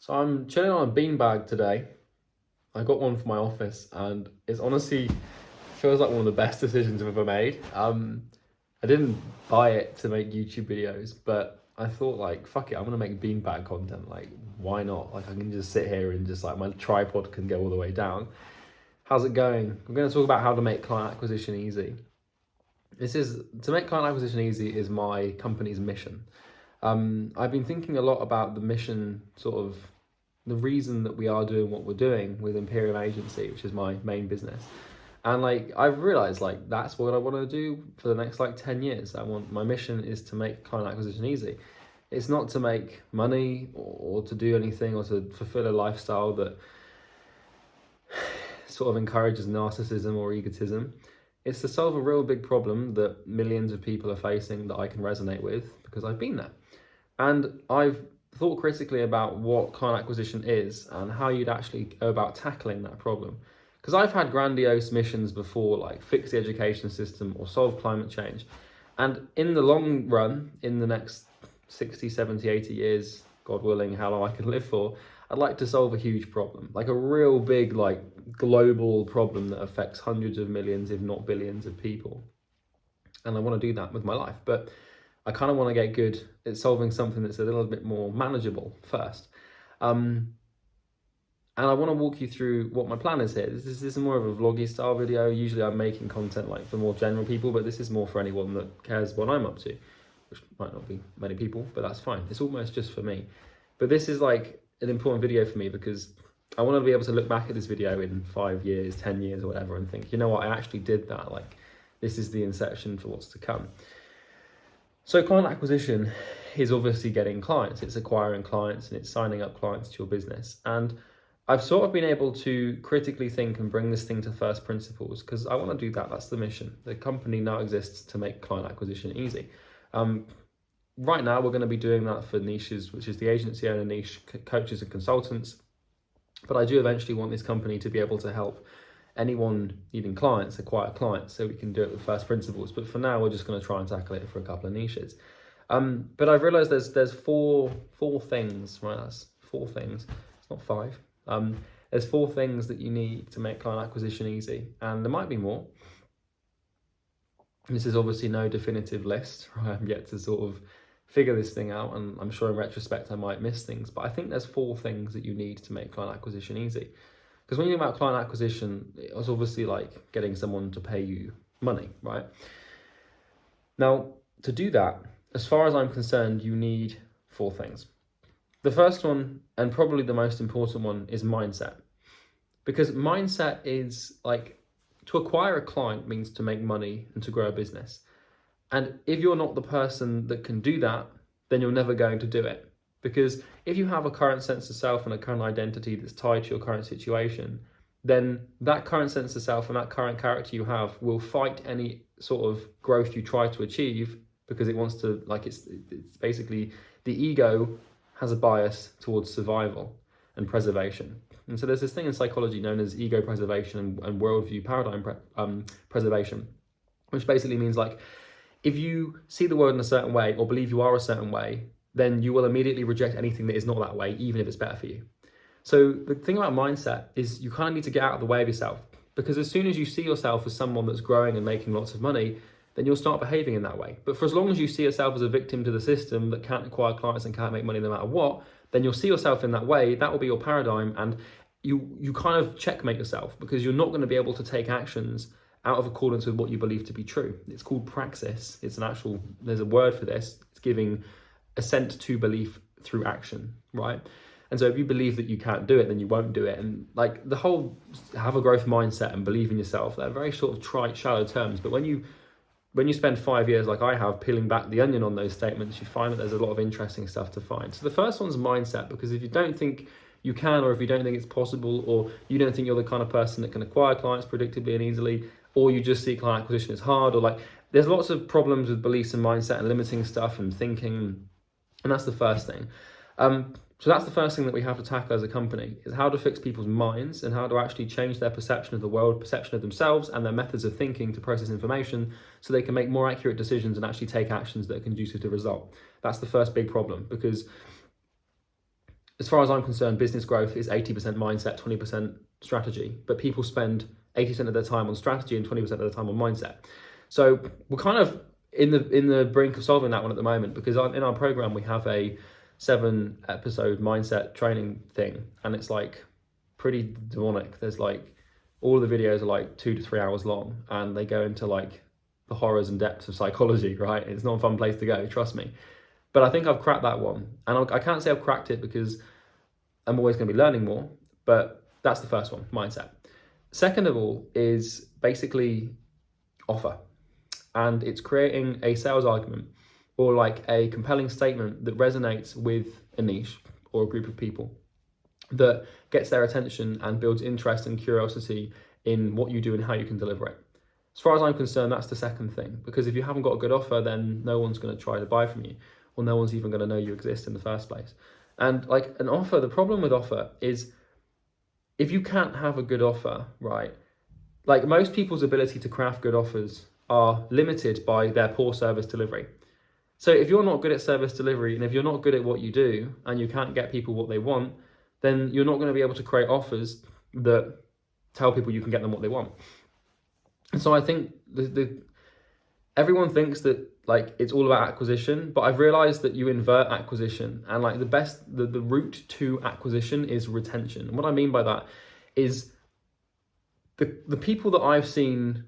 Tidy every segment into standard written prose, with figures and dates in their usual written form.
So I'm chilling on a beanbag today. I got one for my office, and it's honestly feels like one of the best decisions I've ever made. I didn't buy it to make YouTube videos, but I thought like, fuck it, I'm gonna make beanbag content. Like, why not? Like, I can just sit here and just like my tripod can go all the way down. How's it going? We're gonna talk about how to make client acquisition easy. This is to make client acquisition easy is my company's mission. I've been thinking a lot about the mission, sort of the reason that we are doing what we're doing with Imperium Agency, which is my main business. And like I've realized like that's what I want to do for the next like 10 years. My mission is to make client acquisition easy. It's not to make money or to do anything or to fulfill a lifestyle that sort of encourages narcissism or egotism. It's to solve a real big problem that millions of people are facing that I can resonate with because I've been there. And I've thought critically about what client acquisition is and how you'd actually go about tackling that problem. Because I've had grandiose missions before, like fix the education system or solve climate change. And in the long run, in the next 60, 70, 80 years, God willing, how long I can live for, I'd like to solve a huge problem, like a real big, like global problem that affects hundreds of millions, if not billions of people. And I want to do that with my life. But I kind of want to get good at solving something that's a little bit more manageable first. And I want to walk you through what my plan is here. This is more of a vloggy style video. Usually I'm making content like for more general people, but this is more for anyone that cares what I'm up to, which might not be many people, but that's fine. It's almost just for me. But this is like an important video for me because I want to be able to look back at this video in 5 years, 10 years or whatever and think, you know what, I actually did that. Like this is the inception for what's to come. So client acquisition is obviously getting clients, it's acquiring clients and it's signing up clients to your business. And I've sort of been able to critically think and bring this thing to first principles because I want to do that. That's the mission. The company now exists to make client acquisition easy. Right now, we're going to be doing that for niches, which is the agency owner niche, coaches and consultants. But I do eventually want this company to be able to help anyone needing clients acquire clients, so we can do it with first principles. But for now, we're just going to try and tackle it for a couple of niches. But I've realized there's four things, right? That's 4 things. It's not 5. There's 4 things that you need to make client acquisition easy, and there might be more. This is obviously no definitive list, right? I'm yet to sort of figure this thing out, and I'm sure in retrospect I might miss things, but I think there's 4 things that you need to make client acquisition easy. Because when you think about client acquisition, it's obviously like getting someone to pay you money, right? Now, to do that, as far as I'm concerned, you need 4 things. The first one, and probably the most important one, is mindset. Because mindset is like, to acquire a client means to make money and to grow a business. And if you're not the person that can do that, then you're never going to do it. Because if you have a current sense of self and a current identity that's tied to your current situation, then that current sense of self and that current character you have will fight any sort of growth you try to achieve, because it wants to, like, it's basically, the ego has a bias towards survival and preservation. And so there's this thing in psychology known as ego preservation and worldview paradigm preservation, which basically means like, if you see the world in a certain way or believe you are a certain way, then you will immediately reject anything that is not that way, even if it's better for you. So the thing about mindset is you kind of need to get out of the way of yourself, because as soon as you see yourself as someone that's growing and making lots of money, then you'll start behaving in that way. But for as long as you see yourself as a victim to the system that can't acquire clients and can't make money no matter what, then you'll see yourself in that way. That will be your paradigm, and you kind of checkmate yourself, because you're not going to be able to take actions out of accordance with what you believe to be true. It's called praxis. It's there's a word for this. It's giving assent to belief through action, right? And so if you believe that you can't do it, then you won't do it. And like the whole have a growth mindset and believe in yourself, they're very sort of trite, shallow terms. But when you spend 5 years, like I have, peeling back the onion on those statements, you find that there's a lot of interesting stuff to find. So the first one's mindset, because if you don't think you can, or if you don't think it's possible, or you don't think you're the kind of person that can acquire clients predictably and easily, or you just see client acquisition as hard, or like there's lots of problems with beliefs and mindset and limiting stuff and thinking. And that's the first thing. So that's the first thing that we have to tackle as a company, is how to fix people's minds and how to actually change their perception of the world, perception of themselves, and their methods of thinking to process information so they can make more accurate decisions and actually take actions that are conducive to result. That's the first big problem, because as far as I'm concerned, business growth is 80% mindset, 20% strategy, but people spend 80% of their time on strategy and 20% of their time on mindset. So we're kind of in the brink of solving that one at the moment, because in our program we have a 7-episode mindset training thing, and it's like pretty demonic. There's like, all of the videos are like 2 to 3 hours long, and they go into like the horrors and depths of psychology, right? It's not a fun place to go, trust me. But I think I've cracked that one, and I can't say I've cracked it because I'm always going to be learning more, but that's the first one, mindset. Second of all is basically offer, and it's creating a sales argument or like a compelling statement that resonates with a niche or a group of people, that gets their attention and builds interest and curiosity in what you do and how you can deliver it. As far as I'm concerned, that's the second thing, because if you haven't got a good offer, then no one's going to try to buy from you, or no one's even going to know you exist in the first place. And like an offer, the problem with offer is if you can't have a good offer, right? Like most people's ability to craft good offers are limited by their poor service delivery. So if you're not good at service delivery, and if you're not good at what you do, and you can't get people what they want, then you're not going to be able to create offers that tell people you can get them what they want. And so I think everyone thinks that like it's all about acquisition, but I've realized that you invert acquisition, and like the route to acquisition is retention. And what I mean by that is the people that I've seen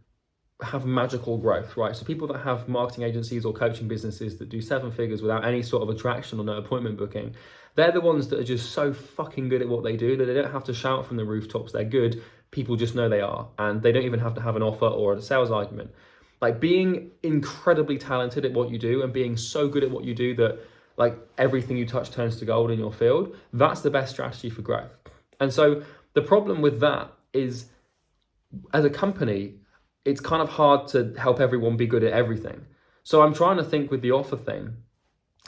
have magical growth, right? So people that have marketing agencies or coaching businesses that do 7 figures without any sort of attraction or no appointment booking, they're the ones that are just so fucking good at what they do that they don't have to shout from the rooftops they're good. People just know they are, and they don't even have to have an offer or a sales argument. Like being incredibly talented at what you do and being so good at what you do that like everything you touch turns to gold in your field, that's the best strategy for growth. And so the problem with that is, as a company, it's kind of hard to help everyone be good at everything. So I'm trying to think with the offer thing,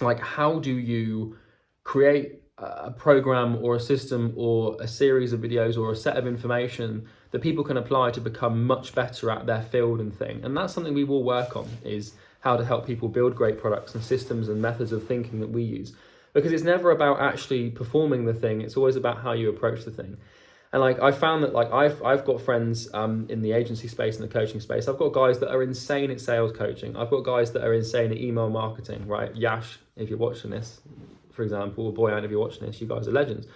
like how do you create a program or a system or a series of videos or a set of information that people can apply to become much better at their field and thing. And that's something we will work on, is how to help people build great products and systems and methods of thinking that we use. Because it's never about actually performing the thing, it's always about how you approach the thing. And like I found that like I've got friends in the agency space and the coaching space. I've got guys that are insane at sales coaching. I've got guys that are insane at email marketing, right? Yash, if you're watching this, for example, or Boyan, if you're watching this, you guys are legends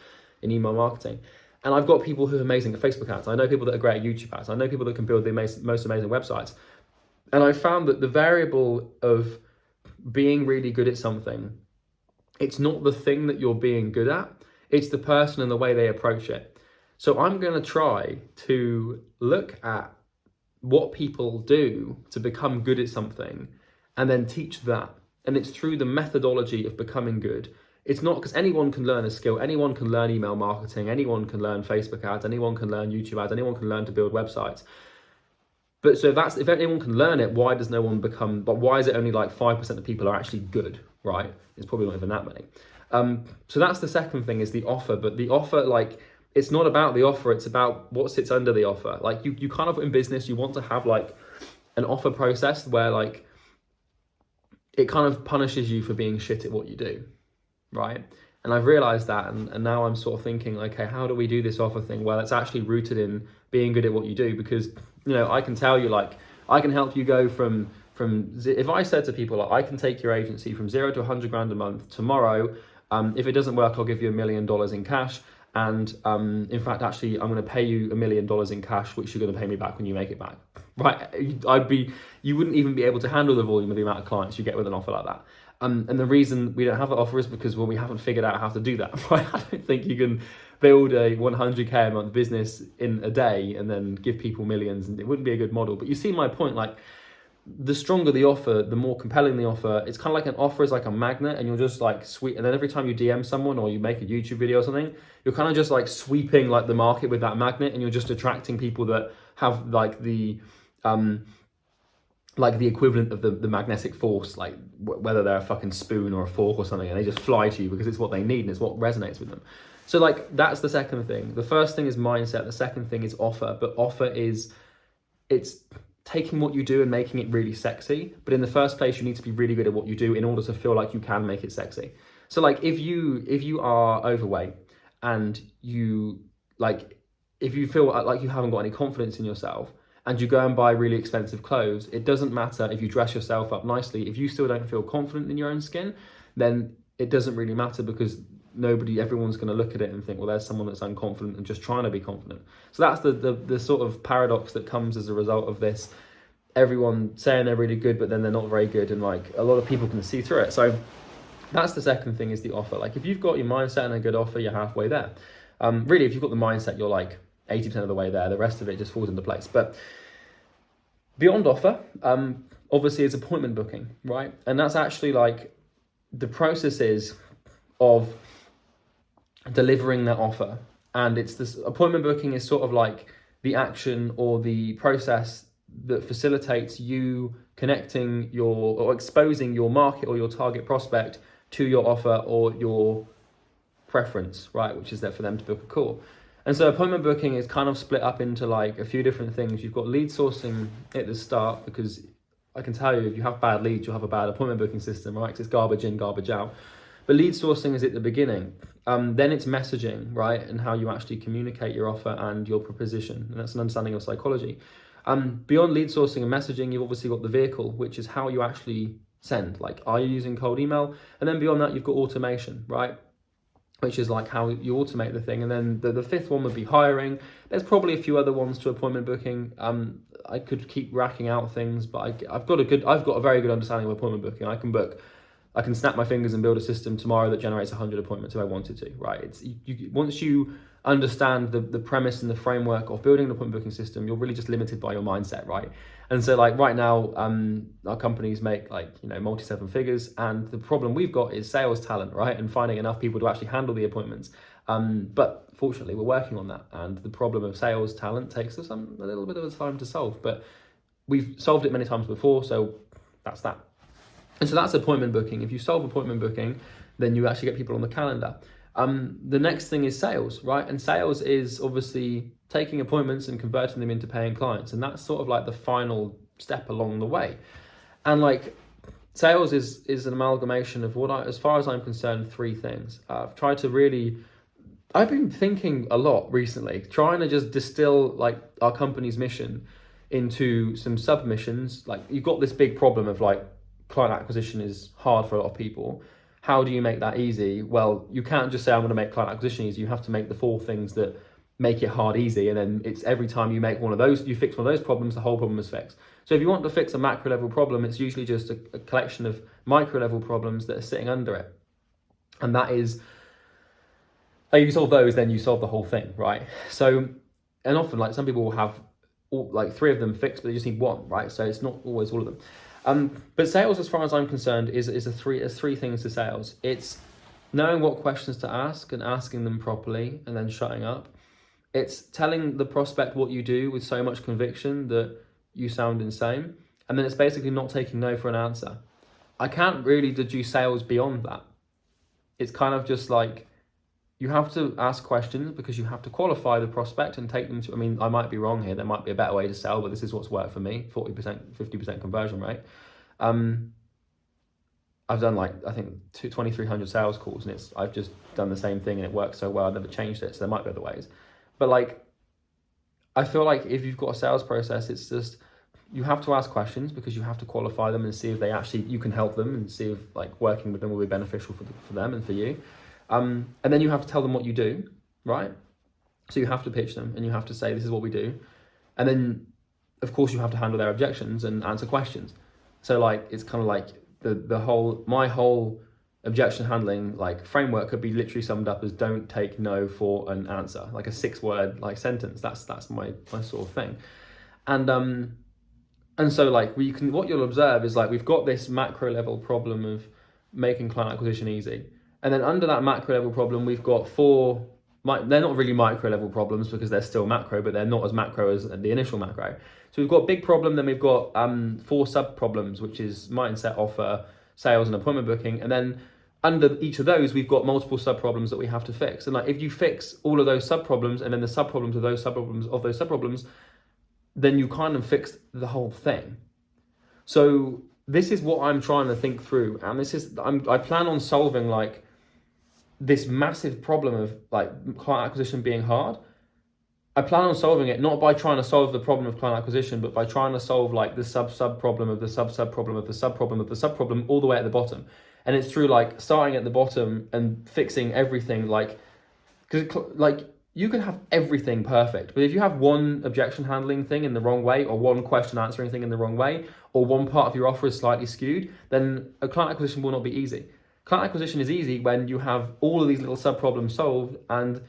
in email marketing. And I've got people who are amazing at Facebook ads. I know people that are great at YouTube ads. I know people that can build the most amazing websites. And I found that the variable of being really good at something, it's not the thing that you're being good at, it's the person and the way they approach it. So I'm going to try to look at what people do to become good at something and then teach that. And it's through the methodology of becoming good. It's not because anyone can learn a skill. Anyone can learn email marketing. Anyone can learn Facebook ads. Anyone can learn YouTube ads. Anyone can learn to build websites. But so if anyone can learn it, why does no one become, but why is it only like 5% of people are actually good, right? It's probably not even that many. So that's the second thing, is the offer. But the offer, like, it's not about the offer, it's about what sits under the offer. Like you kind of, in business, you want to have like an offer process where like it kind of punishes you for being shit at what you do, right? And I've realized that, and now I'm sort of thinking, okay, how do we do this offer thing? Well, it's actually rooted in being good at what you do, because, you know, I can tell you, like, I can help you go from if I said to people, like, I can take your agency from 0 to 100 grand a month tomorrow. If it doesn't work, I'll give you $1 million in cash. And in fact, actually, I'm going to pay you $1 million in cash, which you're going to pay me back when you make it back, right? You wouldn't even be able to handle the volume of the amount of clients you get with an offer like that. And the reason we don't have that offer is because, well, we haven't figured out how to do that, right? I don't think you can build a 100K a month business in a day and then give people millions, and it wouldn't be a good model. But you see my point, like, the stronger the offer, the more compelling the offer. It's kind of like an offer is like a magnet, and you're just like sweet. And then every time you DM someone or you make a YouTube video or something, you're kind of just like sweeping like the market with that magnet, and you're just attracting people that have like the equivalent of the magnetic force, like whether they're a fucking spoon or a fork or something, and they just fly to you because it's what they need and it's what resonates with them. So like that's the second thing. The first thing is mindset. The second thing is offer. But offer is, it's taking what you do and making it really sexy. But in the first place, you need to be really good at what you do in order to feel like you can make it sexy. So like if you are overweight and you like, if you feel like you haven't got any confidence in yourself and you go and buy really expensive clothes, it doesn't matter if you dress yourself up nicely. If you still don't feel confident in your own skin, then it doesn't really matter, because everyone's going to look at it and think, well, there's someone that's unconfident and just trying to be confident. So that's the sort of paradox that comes as a result of this. Everyone saying they're really good, but then they're not very good, and like a lot of people can see through it. So that's the second thing, is the offer. Like if you've got your mindset and a good offer, you're halfway there. Really, if you've got the mindset, you're like 80% of the way there. The rest of it just falls into place. But beyond offer, obviously it's appointment booking, right? And that's actually like the processes of delivering that offer. And it's this appointment booking is sort of like the action or the process that facilitates you connecting or exposing your market or your target prospect to your offer or your preference, right? Which is there for them to book a call. And so appointment booking is kind of split up into like a few different things. You've got lead sourcing at the start, because I can tell you, if you have bad leads, you'll have a bad appointment booking system, right? Because it's garbage in, garbage out. But lead sourcing is at the beginning. Then it's messaging, right? And how you actually communicate your offer and your proposition. And that's an understanding of psychology. Beyond lead sourcing and messaging, you've obviously got the vehicle, which is how you actually send. Like, are you using cold email? And then beyond that, you've got automation, right? Which is like how you automate the thing. And then the fifth one would be hiring. There's probably a few other ones to appointment booking. I could keep racking out things, but I've got a very good understanding of appointment booking. I can snap my fingers and build a system tomorrow that generates 100 appointments if I wanted to, right? It's once you understand the premise and the framework of building an appointment booking system, you're really just limited by your mindset, right? And so like right now, our companies make multi-seven figures, and the problem we've got is sales talent, right? And finding enough people to actually handle the appointments. But fortunately, we're working on that. And the problem of sales talent takes us a little bit of a time to solve, but we've solved it many times before, so that's that. And so that's appointment booking. If you solve appointment booking, then you actually get people on the calendar. The next thing is sales, right? And sales is obviously taking appointments and converting them into paying clients. And that's sort of like the final step along the way. And like sales is an amalgamation of as far as I'm concerned, three things. I've been thinking a lot recently, trying to just distill like our company's mission into some submissions. Like you've got this big problem of like client acquisition is hard for a lot of people. How do you make that easy? Well, you can't just say, I'm going to make client acquisition easy. You have to make the four things that make it hard easy. And then it's every time you make one of those, you fix one of those problems, the whole problem is fixed. So if you want to fix a macro level problem, it's usually just a collection of micro level problems that are sitting under it. And that is, if you solve those, then you solve the whole thing, right? So, and often like some people will have three of them fixed, but they just need one, right? So it's not always all of them. But sales, as far as I'm concerned, is three things to sales. It's knowing what questions to ask and asking them properly and then shutting up. It's telling the prospect what you do with so much conviction that you sound insane. And then it's basically not taking no for an answer. I can't really deduce sales beyond that. It's kind of just like, you have to ask questions because you have to qualify the prospect and take them to, I might be wrong here. There might be a better way to sell, but this is what's worked for me, 40%, 50% conversion rate. I've done I think 2,300 sales calls, and I've just done the same thing and it works so well. I've never changed it. So there might be other ways, but I feel like if you've got a sales process, it's just, you have to ask questions because you have to qualify them and see if you can help them, and see if working with them will be beneficial for them and for you. And then you have to tell them what you do, right? So you have to pitch them and you have to say, this is what we do. And then of course you have to handle their objections and answer questions. So it's kind of like my whole objection handling framework could be literally summed up as don't take no for an answer, like a 6-word sentence. That's my sort of thing. And so what you'll observe is we've got this macro level problem of making client acquisition easy. And then under that macro level problem, we've got they're not really micro level problems because they're still macro, but they're not as macro as the initial macro. So we've got a big problem, then we've got 4 sub problems, which is mindset, offer, sales, and appointment booking. And then under each of those, we've got multiple sub problems that we have to fix. And if you fix all of those sub problems and then the sub problems of those sub problems, then you kind of fixed the whole thing. So this is what I'm trying to think through. And I plan on solving this massive problem of like client acquisition being hard, I plan on solving it not by trying to solve the problem of client acquisition, but by trying to solve like the sub problem of the sub problem of the sub problem of the sub problem all the way at the bottom. And it's through like starting at the bottom and fixing everything, like, because like you can have everything perfect, but if you have one objection handling thing in the wrong way, or one question answering thing in the wrong way, or one part of your offer is slightly skewed, then a client acquisition will not be easy. Client acquisition is easy when you have all of these little sub problems solved and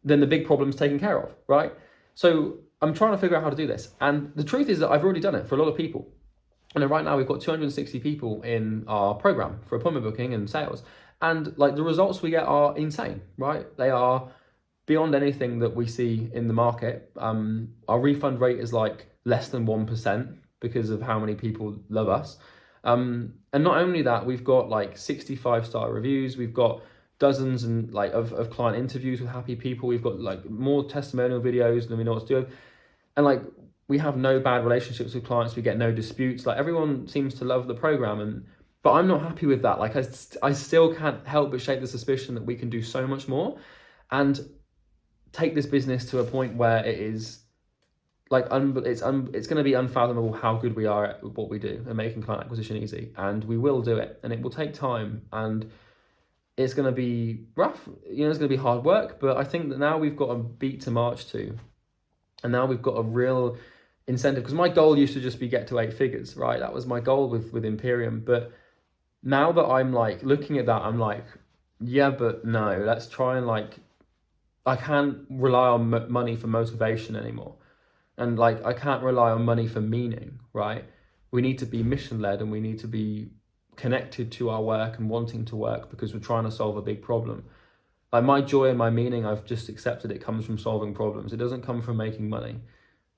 then the big problem's taken care of, right? So I'm trying to figure out how to do this. And the truth is that I've already done it for a lot of people. And right now we've got 260 people in our program for appointment booking and sales. And like the results we get are insane, right? They are beyond anything that we see in the market. Our refund rate is like less than 1% because of how many people love us. And not only that, we've got like 65-star reviews. We've got dozens and like of client interviews with happy people. We've got like more testimonial videos than we know what to do. And like we have no bad relationships with clients. We get no disputes. Like everyone seems to love the program, but I'm not happy with that. Like I still can't help but shake the suspicion that we can do so much more and take this business to a point where it is like it's going to be unfathomable how good we are at what we do and making client acquisition easy. And we will do it, and it will take time, and it's going to be rough. You know, it's going to be hard work, but I think that now we've got a beat to march to, and now we've got a real incentive. Because my goal used to just be get to 8 figures, right? That was my goal with Imperium. But now that I'm like looking at that, I'm like, yeah, but no, let's try and like, I can't rely on money for motivation anymore. And like, I can't rely on money for meaning, right? We need to be mission led, and we need to be connected to our work and wanting to work because we're trying to solve a big problem. Like my joy and my meaning, I've just accepted it comes from solving problems. It doesn't come from making money.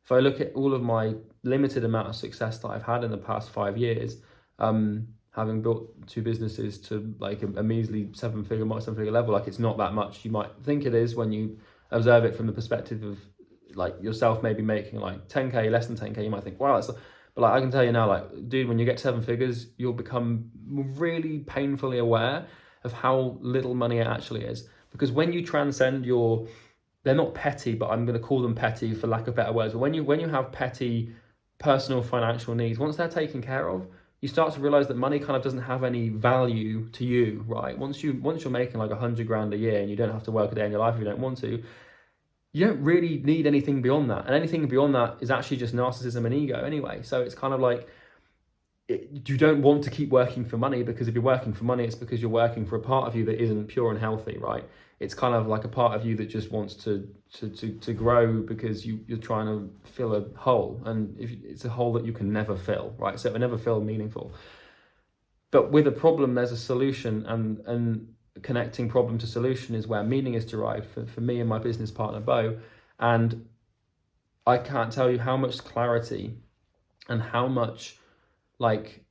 If I look at all of my limited amount of success that I've had in the past 5 years, having built 2 businesses to like a measly 7-figure level, like it's not that much. You might think it is when you observe it from the perspective of like yourself maybe making like 10K, less than 10K, you might think, wow, but like I can tell you now, like, dude, when you get 7 figures, you'll become really painfully aware of how little money it actually is. Because when you transcend they're not petty, but I'm going to call them petty for lack of better words. But when you have petty personal financial needs, once they're taken care of, you start to realize that money kind of doesn't have any value to you, right? Once you're making like 100 grand a year and you don't have to work a day in your life if you don't want to, you don't really need anything beyond that. And anything beyond that is actually just narcissism and ego anyway. So it's kind of like, you don't want to keep working for money, because if you're working for money, it's because you're working for a part of you that isn't pure and healthy, right? It's kind of like a part of you that just wants to grow because you're trying to fill a hole. And it's a hole that you can never fill, right? So it will never feel meaningful. But with a problem, there's a solution, and connecting problem to solution is where meaning is derived for me and my business partner Bo. And I can't tell you how much clarity and how much like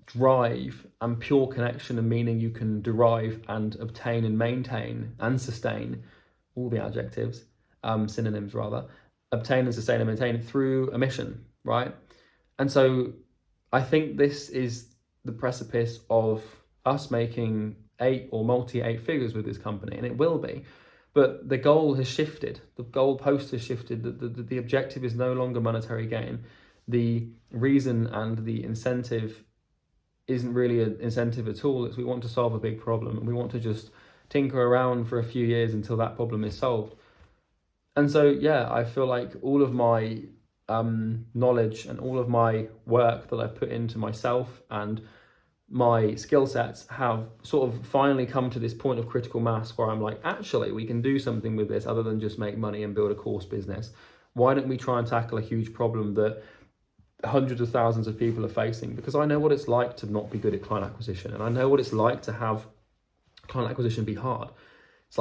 drive and pure connection and meaning you can derive and obtain and maintain and sustain, all the adjectives, synonyms rather, obtain and sustain and maintain through a mission, right? And so I think this is the precipice of us making 8 or multi-8 figures with this company, and it will be. But the goal has shifted. The goalpost has shifted. The objective is no longer monetary gain. The reason and the incentive isn't really an incentive at all. It's we want to solve a big problem, and we want to just tinker around for a few years until that problem is solved. And so, yeah, I feel like all of my knowledge and all of my work that I've put into myself and my skill sets have sort of finally come to this point of critical mass where I'm like, actually, we can do something with this other than just make money and build a course business. Why don't we try and tackle a huge problem that hundreds of thousands of people are facing? Because I know what it's like to not be good at client acquisition, and I know what it's like to have client acquisition be hard. It's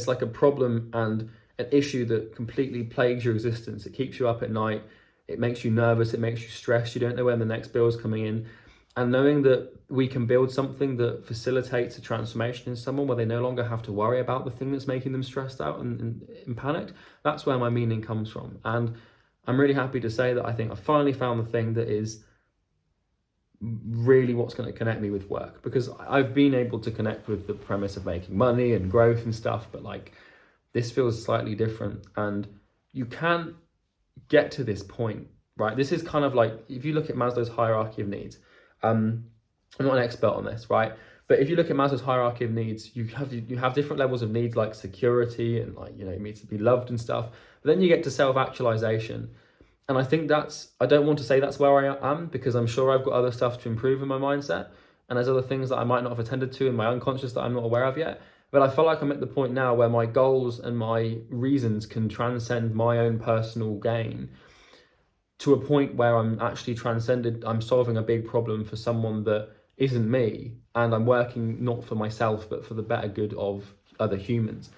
like a problem and an issue that completely plagues your existence. It keeps you up at night. It makes you nervous. It makes you stressed. You don't know when the next bill is coming in. And knowing that we can build something that facilitates a transformation in someone where they no longer have to worry about the thing that's making them stressed out and panicked, that's where my meaning comes from. And I'm really happy to say that I think I finally found the thing that is really what's going to connect me with work, because I've been able to connect with the premise of making money and growth and stuff, but like this feels slightly different, and you can't get to this point, right? This is kind of like, if you look at Maslow's hierarchy of needs, I'm not an expert on this, right? But if you look at Maslow's hierarchy of needs, you have different levels of needs, like security and like, you need to be loved and stuff. But then you get to self-actualization. And I think I don't want to say that's where I am, because I'm sure I've got other stuff to improve in my mindset. And there's other things that I might not have attended to in my unconscious that I'm not aware of yet. But I feel like I'm at the point now where my goals and my reasons can transcend my own personal gain to a point where I'm actually transcended. I'm solving a big problem for someone that isn't me, and I'm working not for myself, but for the better good of other humans.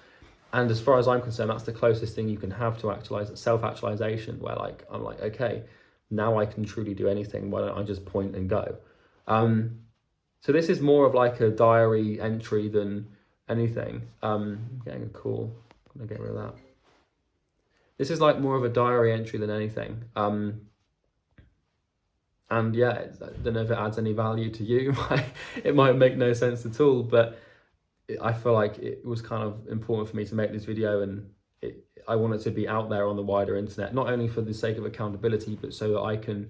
And as far as I'm concerned, that's the closest thing you can have to self-actualization, where like, I'm like, okay, now I can truly do anything. Why don't I just point and go? So this is more of like a diary entry than anything. Getting a call. I'm gonna get rid of that. This is like more of a diary entry than anything. And yeah, I don't know if it adds any value to you. It might make no sense at all, but I feel like it was kind of important for me to make this video, and I want it to be out there on the wider internet, not only for the sake of accountability, but so that I can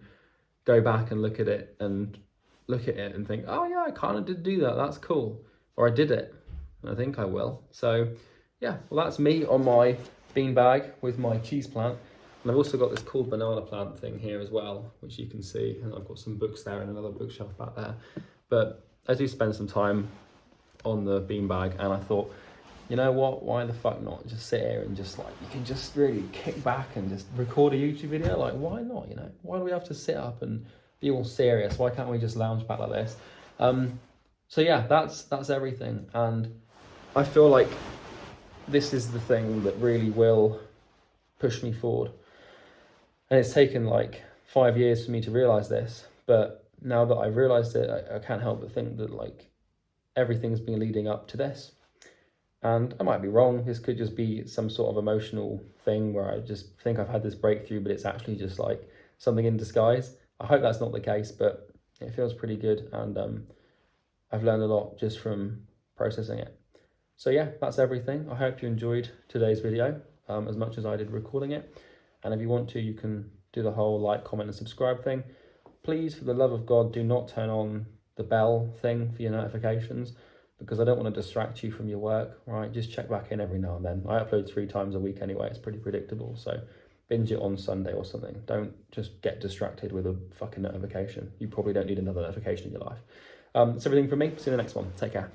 go back and look at it and think, oh yeah, I kind of did do that. That's cool. Or I did it. And I think I will. So yeah, well, that's me on my beanbag with my cheese plant. And I've also got this cool banana plant thing here as well, which you can see. And I've got some books there and another bookshelf back there. But I do spend some time on the beanbag, and I thought, you know what, why the fuck not just sit here and just like, you can just really kick back and just record a YouTube video. Like, why not? Why do we have to sit up and be all serious? Why can't we just lounge back like this? So yeah, that's everything. And I feel like this is the thing that really will push me forward. And it's taken like 5 years for me to realize this, but now that I've realized it, I can't help but think that like everything's been leading up to this. And I might be wrong. This could just be some sort of emotional thing where I just think I've had this breakthrough, but it's actually just like something in disguise. I hope that's not the case, but it feels pretty good. And I've learned a lot just from processing it. So yeah, that's everything. I hope you enjoyed today's video as much as I did recording it. And if you want to, you can do the whole like, comment and subscribe thing. Please, for the love of God, do not turn on the bell thing for your notifications, because I don't want to distract you from your work, right? Just check back in every now and then. I upload 3 times a week anyway. It's pretty predictable. So binge it on Sunday or something. Don't just get distracted with a fucking notification. You probably don't need another notification in your life. That's everything from me. See you in the next one. Take care.